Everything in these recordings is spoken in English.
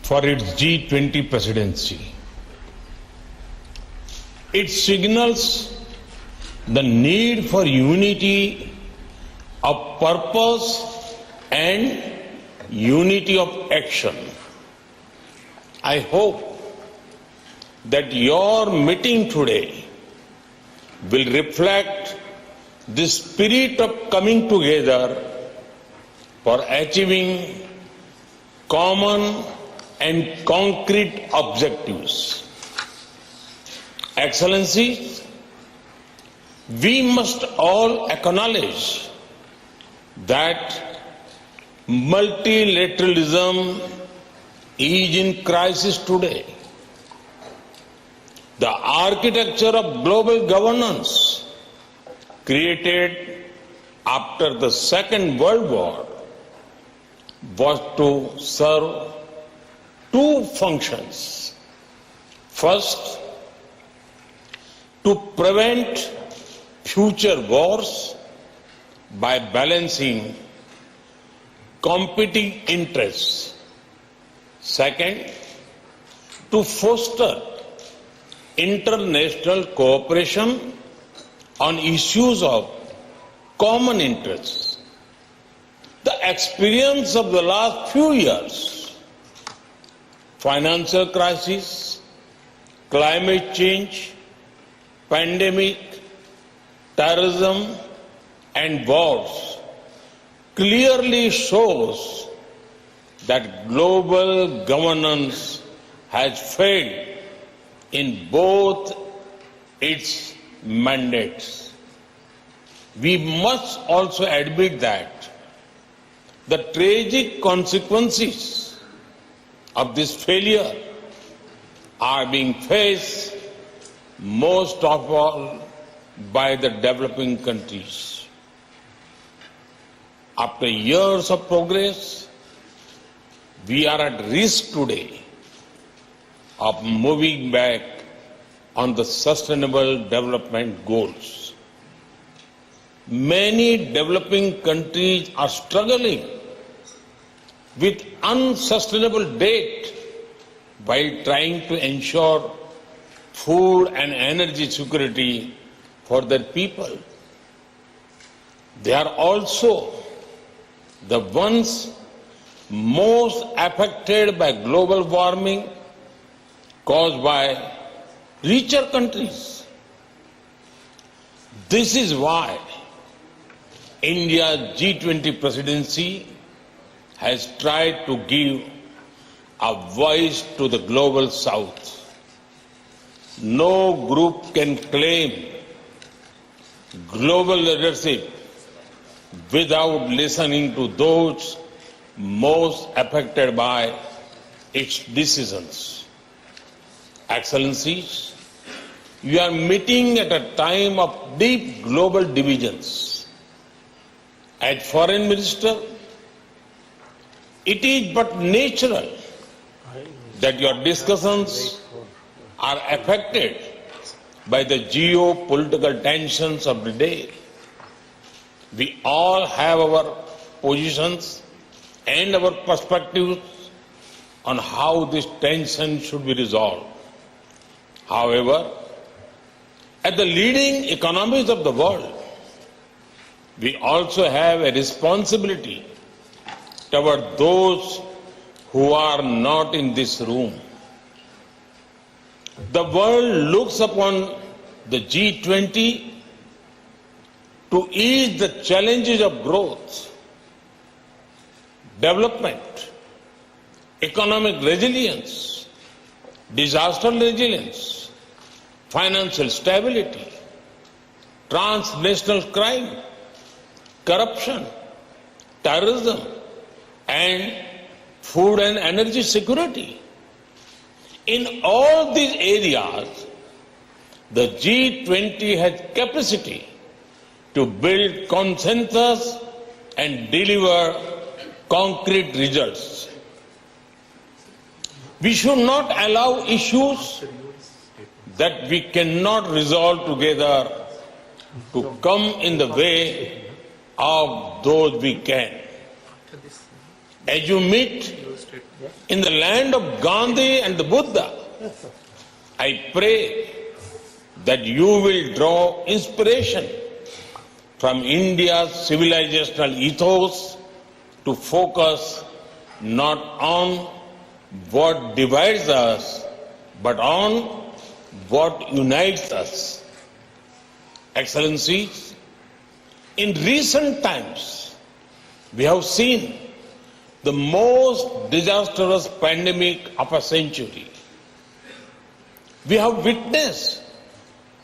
for its G20 presidency. It signals the need for unity of purpose and unity of action. I hope that your meeting today will reflect the spirit of coming together for achieving common and concrete objectives. Excellencies, we must all acknowledge that multilateralism is in crisis today. The architecture of global governance created after the Second World War was to serve two functions. First, to prevent future wars by balancing competing interests. Second, to foster international cooperation on issues of common interest. The experience of the last few years, financial crisis, climate change, pandemic, terrorism, and wars clearly shows that global governance has failed in both its mandates. We must also admit that the tragic consequences of this failure are being faced most of all by the developing countries. After years of progress, we are at risk today of moving back on the sustainable development goals. Many developing countries are struggling with unsustainable debt while trying to ensure food and energy security for their people. They are also the ones most affected by global warming caused by richer countries. This is why India's G20 presidency has tried to give a voice to the global south. No group can claim global leadership without listening to those most affected by its decisions. Excellencies, you are meeting at a time of deep global divisions. As Foreign Minister, it is but natural that your discussions are affected by the geopolitical tensions of the day. We all have our positions and our perspectives on how this tension should be resolved. However, as the leading economies of the world, we also have a responsibility toward those who are not in this room. The world looks upon the G20 to ease the challenges of growth, development, economic resilience, disaster resilience, financial stability, transnational crime, corruption, terrorism, and food and energy security. In all these areas, the G20 has capacity to build consensus and deliver concrete results. We should not allow issues that we cannot resolve together to come in the way of those we can. As you meet in the land of Gandhi and the Buddha. I pray that you will draw inspiration from India's civilizational ethos to focus not on what divides us, but on what unites us. Excellencies, in recent times, we have seen the most disastrous pandemic of a century. We have witnessed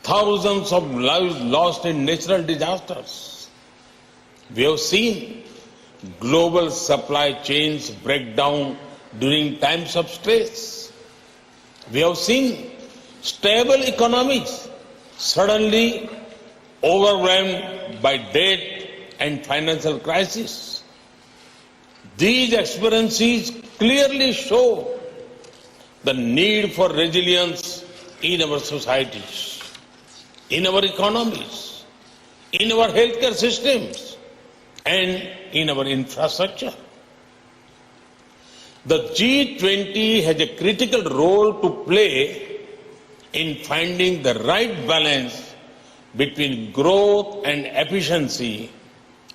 thousands of lives lost in natural disasters. We have seen global supply chains break down during times of stress. We have seen stable economies suddenly overwhelmed by debt and financial crisis. These experiences clearly show the need for resilience in our societies, in our economies, in our healthcare systems, and in our infrastructure. The G20 has a critical role to play in finding the right balance between growth and efficiency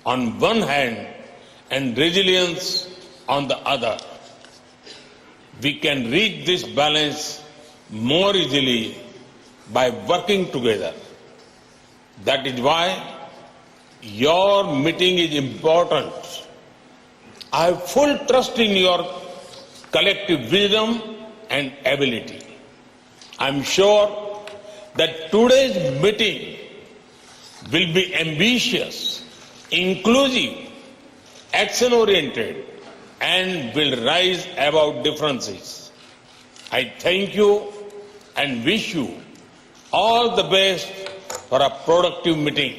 on one hand and resilience on the other. We can reach this balance more easily by working together. That is why your meeting is important. I have full trust in your collective wisdom and ability. I am sure that today's meeting will be ambitious, inclusive, action-oriented, and will rise above differences. I thank you and wish you all the best for a productive meeting.